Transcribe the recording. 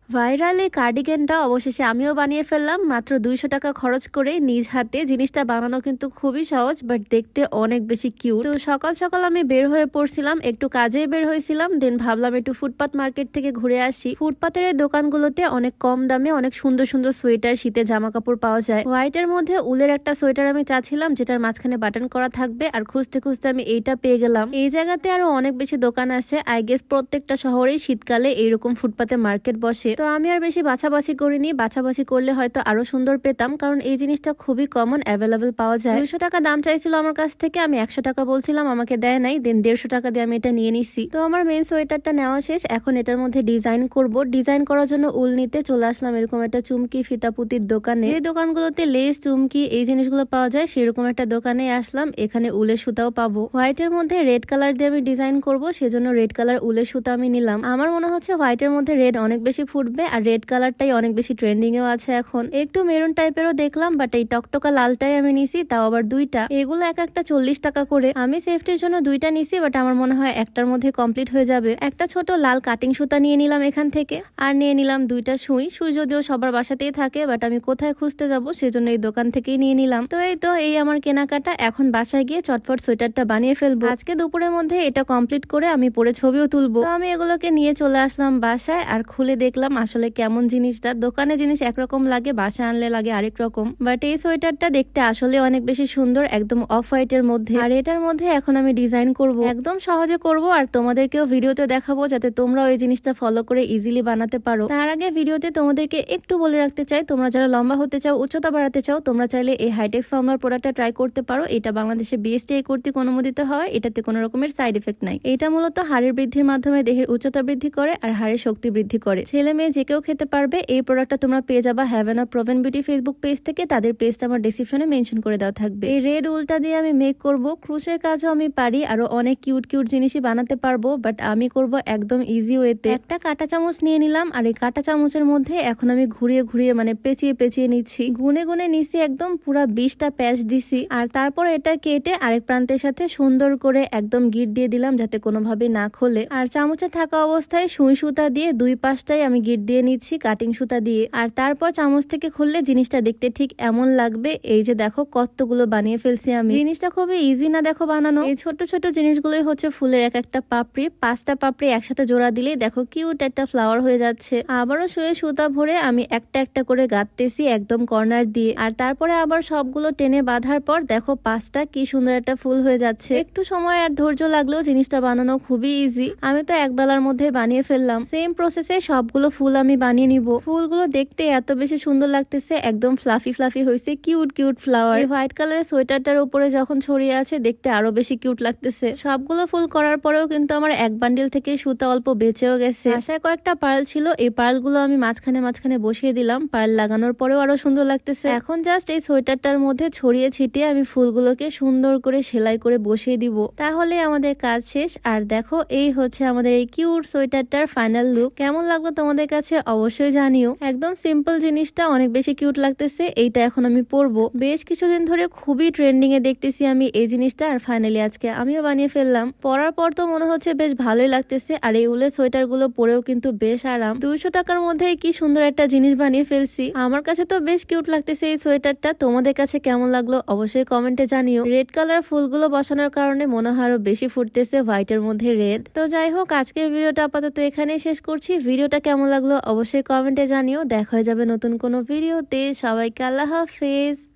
Viral এই কার্ডিগানটা অবশেষে আমিও বানিয়ে ফেললাম মাত্র 200 টাকা খরচ করে নিজ হাতে। জিনিসটা বানানো কিন্তু খুবই সহজ, বাট দেখতে অনেক বেশি কিউট। তো সকাল সকাল আমি বের হয়ে পড়ছিলাম, একটু কাজে বের হয়েছিলাম, দেন ভাবলাম একটু ফুটপাত মার্কেট থেকে ঘুরে আসি। ফুটপাতের এই দোকানগুলোতে অনেক কম দামে অনেক সুন্দর সুন্দর সোয়েটার, শীতে জামা কাপড় পাওয়া যায়। হোয়াইটের মধ্যে উলের একটা সোয়েটার আমি চাচ্ছিলাম, যেটার মাঝখানে বাটন করা থাকবে, আর খুঁজতে খুঁজতে আমি এইটা পেয়ে গেলাম। এই জায়গাতে আরো অনেক বেশি দোকান আছে। আই গেস প্রত্যেকটা শহরেই শীতকালে এইরকম ফুটপাতে মার্কেট বসে। তো আমি আর বেশি বাছাবাছি করিনি, বাছাবাছি করলে হয়তো আরো সুন্দর পেতাম, কারণ এই জিনিসটা খুবই কমন, অ্যাভেলেবেল পাওয়া যায়। 200 টাকা দাম চাইছিল আমার কাছ থেকে, আমি 100 টাকা বলছিলাম, আমাকে দেয় নাই। দেন 150 টাকা দিয়ে আমি এটা নিয়ে নিছি। তো আমার মেন সোয়েটারটা নেওয়া শেষ, এখন এটার মধ্যে ডিজাইন করব। ডিজাইন করার জন্য উল নিতে চলে আসলাম এরকম একটা চুমকি ফিতাপুতির দোকানে। যে দোকানগুলোতে লেস, চুমকি এই জিনিসগুলো পাওয়া যায়, সেরকম একটা দোকানে আসলাম। এখানে উলের সুতাও পাবো। হোয়াইটের মধ্যে রেড কালার দিয়ে আমি ডিজাইন করব, সেজন্য রেড কালার উলের সুতা আমি নিলাম। আমার মনে হচ্ছে হোয়াইটের মধ্যে রেড অনেক বেশি ফুটবে, আর রেড কালারটাই অনেক বেশি ট্রেন্ডিং এও আছে এখন। একটু মেরুন টাইপেরও দেখলাম, বাট এই টকটকা লালটাই আমি নিছি, তাও আবার দুইটা। এগুলো এক একটা 40 টাকা করে। আমি সেফটির জন্য দুইটা নিছি, বাট আমার মনে হয় একটার মধ্যে কমপ্লিট হয়ে যাবে। একটা ছোট লাল কাটিং সুতা নিয়ে নিলাম এখান থেকে, আর নিয়ে নিলাম দুইটা সুই। সুই যদিও সবার বাসাতেই থাকে, বাট আমি কোথায় খুঁজতে যাব, সেজন্য এই দোকান থেকেই নিয়ে নিলাম। তো এই আমার কেনাকাটা। এখন বাসায় গিয়ে চটপট সোয়েটারটা বানিয়ে ফেলবো। আজকে দুপুরের মধ্যে এটা কমপ্লিট করে আমি পরে ছবিও তুলবো। তো আমি এগুলোকে নিয়ে চলে আসলাম বাসায়, আর খুলে দেখলাম আসলে কেমন জিনিসটা। দোকানে জিনিস একরকম লাগে, বাসায় আনলে লাগে আরেক রকম। বাট এই সোয়েটারটা দেখতে আসলে অনেক বেশি সুন্দর, একদম অফ হোয়াইটের মধ্যে। আর এটার মধ্যে এখন আমি ডিজাইন করব, একদম সহজে করব, আর তোমাদেরকেও ভিডিওতে দেখাবো, যাতে তোমরাও এই জিনিসটা ফলো করে ইজিলি বানাতে পারো। তার আগে ভিডিওতে তোমাদেরকে একটু বলে রাখতে চাই, তোমরা যারা লম্বা হতে চাও, উচ্চতা বাড়াতে চাও, তোমরা চাইলে এই হাইটেক্স ফর্মুলার প্রোডাক্টটা ট্রাই করতে পারো। এটা বাংলাদেশে বিএসটিআই কর্তৃক অনুমোদিত হয়। এটাতে কোনো রকমের সাইড এফেক্ট নাই। এটা মূলত হাড়ের বৃদ্ধির মাধ্যমে দেহের উচ্চতা বৃদ্ধি করে আর হাড়ের শক্তি বৃদ্ধি করে। ছেলে মেয়ে যে কেউ খেতে পারবে। এই প্রোডাক্টটা তোমরা পেয়ে যাবা haven of proven beauty Facebook page থেকে। তাদের পেজটা আমার ডেসক্রিপশনে মেনশন করে দেওয়া থাকবে। এই রেড উলটা দিয়ে আমি মেক করব। ক্রুশের কাজও আমি পারি, আরো অনেক কিউট কিউট জিনিসই বানাতে পারবো, বাট আমি করব একদম ইজি ওয়েতে। একটা কাঁটা চামচ নিয়ে নিলাম, আর এই কাঁটা চামচের মধ্যে এখন আমি ঘুরিয়ে ঘুরিয়ে মানে পেঁচিয়ে পেঁচিয়ে নিচ্ছি। গুনে গুনে নিচ্ছি, একদম পুরা 20টা প্যাচ দিছি। আর তারপর এটা কেটে আরেক প্রান্তের সাথে সুন্দর করে একদম গিট দিয়ে দিলাম, যাতে কোনোভাবে না খোলে। আর চামচে থাকা অবস্থায় সুই সুতা দিয়ে দুই পাশটাই আমি গিট দিয়ে নিচ্ছি কাটিং সুতা দিয়ে। আর তারপর চামচ থেকে খুললে জিনিসটা দেখতে ঠিক এমন লাগবে। এই যে দেখো কতগুলো বানিয়ে ফেলছি আমি। জিনিসটা খুবই ইজি না দেখো বানানো। এই ছোট ছোট জিনিসগুলোই হচ্ছে ফুলের এক একটা পাপড়ি। 5টা পাপড়ি একসাথে জোড়া দিলেই দেখো কিউট একটা ফ্লাওয়ার হয়ে যাচ্ছে। আবারও শুয়ে সুতা ভরে আমি একটা একটা করে গাঁথতেছি একদম কর্নার দিয়ে। আর তারপরে আবার সবগুলো টেনে বাঁধার পর দেখো 5টা কি সুন্দর একটা ফুল হয়ে যাচ্ছে। একটু সময় আর ধৈর্য লাগলেও জিনিসটা বানানো খুবই ইজি। আমি তো এক বেলার মধ্যে বানিয়ে ফেললাম। সেম প্রসেসে সবগুলো ফুল আমি বানিয়ে নিব। ফুলগুলো দেখতে এত বেশি সুন্দর লাগতেছে, একদম ফ্লাফি ফ্লাফি হয়েছে, কিউট কিউট ফ্লাওয়ার। এই হোয়াইট কালারের সোয়েটারটার উপরে যখন ছড়িয়ে আছে, দেখতে আরো বেশি কিউট লাগতেছে। সবগুলো ফুল করার পরেও কিন্তু আমার এক বান্ডিল থেকে সুতা অল্প বেঁচেও গেছে। আশায় কয়েকটা পার্ল ছিল, এই পার্ল গুলো আমি মাঝখানে মাঝখানে বসিয়ে দিলাম। পার্ল লাগানোর পরেও আরো সুন্দর লাগতেছে। এখন জাস্ট এই সোয়েটারটার মধ্যে ছড়িয়ে ছিটিয়ে আমি ফুলগুলোকে সুন্দর করে সেলাই করে বসিয়ে দিব, তাহলে আমাদের কাজ শেষ। আর দেখো এই হচ্ছে আমাদের এই কিউট সোয়েটারটার ফাইনাল লুক। কেমন লাগলো তোমাদের কাছে অবশ্যই জানিও। একদম সিম্পল জিনিসটা অনেক বেশি কিউট লাগতেছে। এইটা এখন আমি পরবো। বেশ কিছুদিন ধরে খুবই ট্রেন্ডিং এ দেখতেছি আমি এই জিনিসটা, আর ফাইনালি আজকে আমিও বানিয়ে ফেললাম। পরার পর তো মনে হচ্ছে বেশ ভালোই লাগতেছে। আর এই উলের সোয়েটার গুলো পরেও কিন্তু বেশ আরাম। 200 টাকার মধ্যে কি সুন্দর একটা জিনিস বানিয়ে ফেলছি। আমার কাছে তো বেশ কিউট লাগতেছে এই সোয়েটারটা। তোমাদের কাছে কেমন লাগলো অবশ্যই কমেন্টে জানিও। রেড কালার ফুলগুলো বসানোর কারণে মনে হয় আরো বেশি ফুটতেছে হোয়াইটের মধ্যে রেড। তো যাই হোক, আজকের ভিডিওটা আপাতত এখানেই শেষ করছি। ভিডিওটা কেমন লাগলো অবশ্যই কমেন্টে জানিও। দেখা হয়ে যাবে নতুন কোনো ভিডিওতে। সবাইকে আল্লাহ হাফেজ।